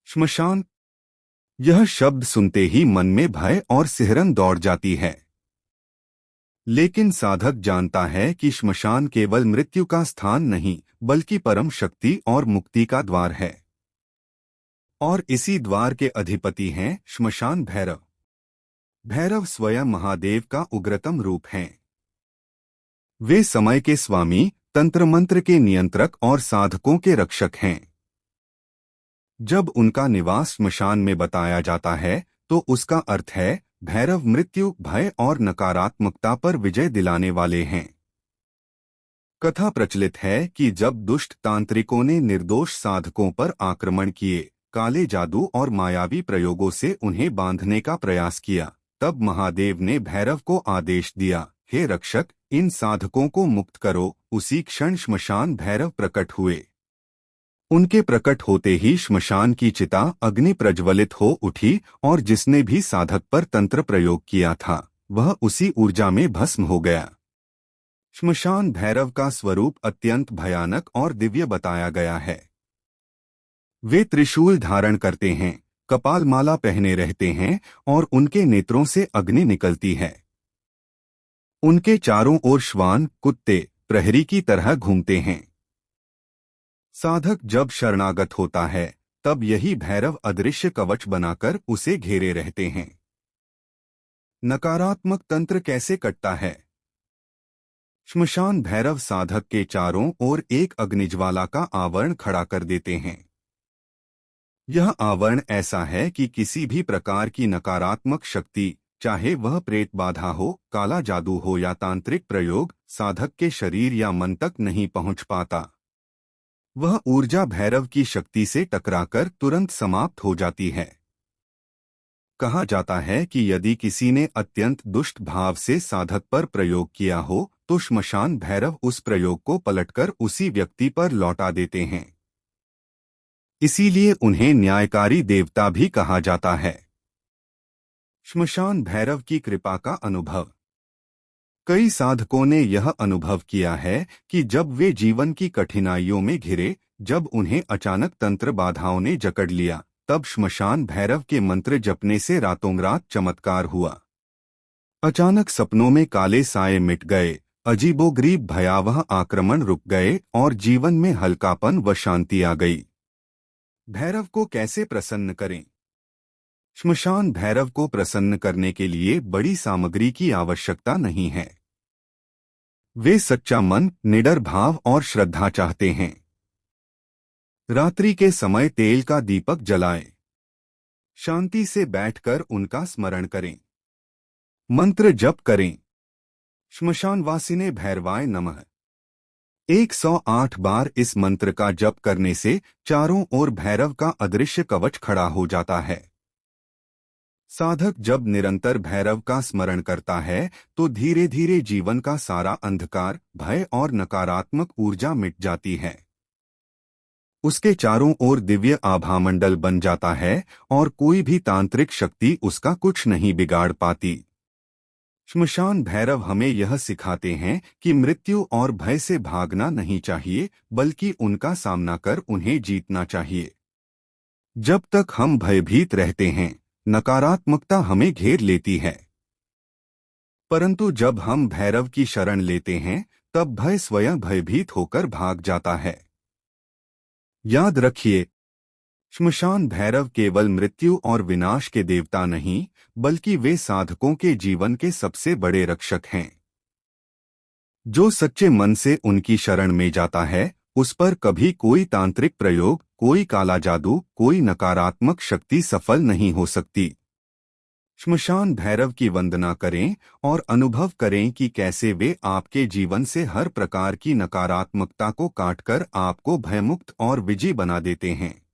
श्मशान। यह शब्द सुनते ही मन में भय और सिहरन दौड़ जाती है। लेकिन साधक जानता है कि श्मशान केवल मृत्यु का स्थान नहीं, बल्कि परम शक्ति और मुक्ति का द्वार है। और इसी द्वार के अधिपति हैं श्मशान भैरव। भैरव स्वयं महादेव का उग्रतम रूप हैं। वे समय के स्वामी, तंत्र मंत्र के नियंत्रक और साधकों के रक्षक हैं। जब उनका निवास श्मशान में बताया जाता है, तो उसका अर्थ है भैरव मृत्यु, भय और नकारात्मकता पर विजय दिलाने वाले हैं। कथा प्रचलित है कि जब दुष्ट तांत्रिकों ने निर्दोष साधकों पर आक्रमण किए, काले जादू और मायावी प्रयोगों से उन्हें बांधने का प्रयास किया, तब महादेव ने भैरव को आदेश दिया, हे रक्षक, इन साधकों को मुक्त करो। उसी क्षण श्मशान भैरव प्रकट हुए। उनके प्रकट होते ही श्मशान की चिता अग्नि प्रज्वलित हो उठी और जिसने भी साधक पर तंत्र प्रयोग किया था, वह उसी ऊर्जा में भस्म हो गया। श्मशान भैरव का स्वरूप अत्यंत भयानक और दिव्य बताया गया है। वे त्रिशूल धारण करते हैं, कपाल माला पहने रहते हैं और उनके नेत्रों से अग्नि निकलती है। उनके चारों ओर श्वान, कुत्ते, प्रहरी की तरह घूमते हैं। साधक जब शरणागत होता है, तब यही भैरव अदृश्य कवच बनाकर उसे घेरे रहते हैं। नकारात्मक तंत्र कैसे कटता है? श्मशान भैरव साधक के चारों ओर एक अग्निज्वाला का आवरण खड़ा कर देते हैं। यह आवरण ऐसा है कि किसी भी प्रकार की नकारात्मक शक्ति, चाहे वह प्रेत बाधा हो, काला जादू हो या तांत्रिक प्रयोग, साधक के शरीर या मन तक नहीं पहुंच पाता। वह ऊर्जा भैरव की शक्ति से टकराकर तुरंत समाप्त हो जाती है। कहा जाता है कि यदि किसी ने अत्यंत दुष्ट भाव से साधक पर प्रयोग किया हो, तो श्मशान भैरव उस प्रयोग को पलटकर उसी व्यक्ति पर लौटा देते हैं। इसीलिए उन्हें न्यायकारी देवता भी कहा जाता है। श्मशान भैरव की कृपा का अनुभव। कई साधकों ने यह अनुभव किया है कि जब वे जीवन की कठिनाइयों में घिरे, जब उन्हें अचानक तंत्र बाधाओं ने जकड़ लिया, तब श्मशान भैरव के मंत्र जपने से रातों-रात चमत्कार हुआ। अचानक सपनों में काले साए मिट गए, अजीबोगरीब भयावह आक्रमण रुक गए और जीवन में हल्कापन व शांति आ गई। भैरव को कैसे प्रसन्न करें? श्मशान भैरव को प्रसन्न करने के लिए बड़ी सामग्री की आवश्यकता नहीं है। वे सच्चा मन, निडर भाव और श्रद्धा चाहते हैं। रात्रि के समय तेल का दीपक जलाएं। शांति से बैठकर उनका स्मरण करें। मंत्र जप करें। श्मशानवासिने भैरवाय नमः 108 बार इस मंत्र का जप करने से चारों ओर भैरव का अदृश्य कवच खड़ा हो जाता है। साधक जब निरंतर भैरव का स्मरण करता है, तो धीरे धीरे जीवन का सारा अंधकार, भय और नकारात्मक ऊर्जा मिट जाती है। उसके चारों ओर दिव्य आभामंडल बन जाता है और कोई भी तांत्रिक शक्ति उसका कुछ नहीं बिगाड़ पाती। श्मशान भैरव हमें यह सिखाते हैं कि मृत्यु और भय से भागना नहीं चाहिए, बल्कि उनका सामना कर उन्हें जीतना चाहिए। जब तक हम भयभीत रहते हैं, नकारात्मकता हमें घेर लेती है। परंतु जब हम भैरव की शरण लेते हैं, तब भय स्वयं भयभीत होकर भाग जाता है। याद रखिए, श्मशान भैरव केवल मृत्यु और विनाश के देवता नहीं, बल्कि वे साधकों के जीवन के सबसे बड़े रक्षक हैं। जो सच्चे मन से उनकी शरण में जाता है, उस पर कभी कोई तांत्रिक प्रयोग, कोई काला जादू, कोई नकारात्मक शक्ति सफल नहीं हो सकती। श्मशान भैरव की वंदना करें और अनुभव करें कि कैसे वे आपके जीवन से हर प्रकार की नकारात्मकता को काटकर आपको भयमुक्त और विजयी बना देते हैं।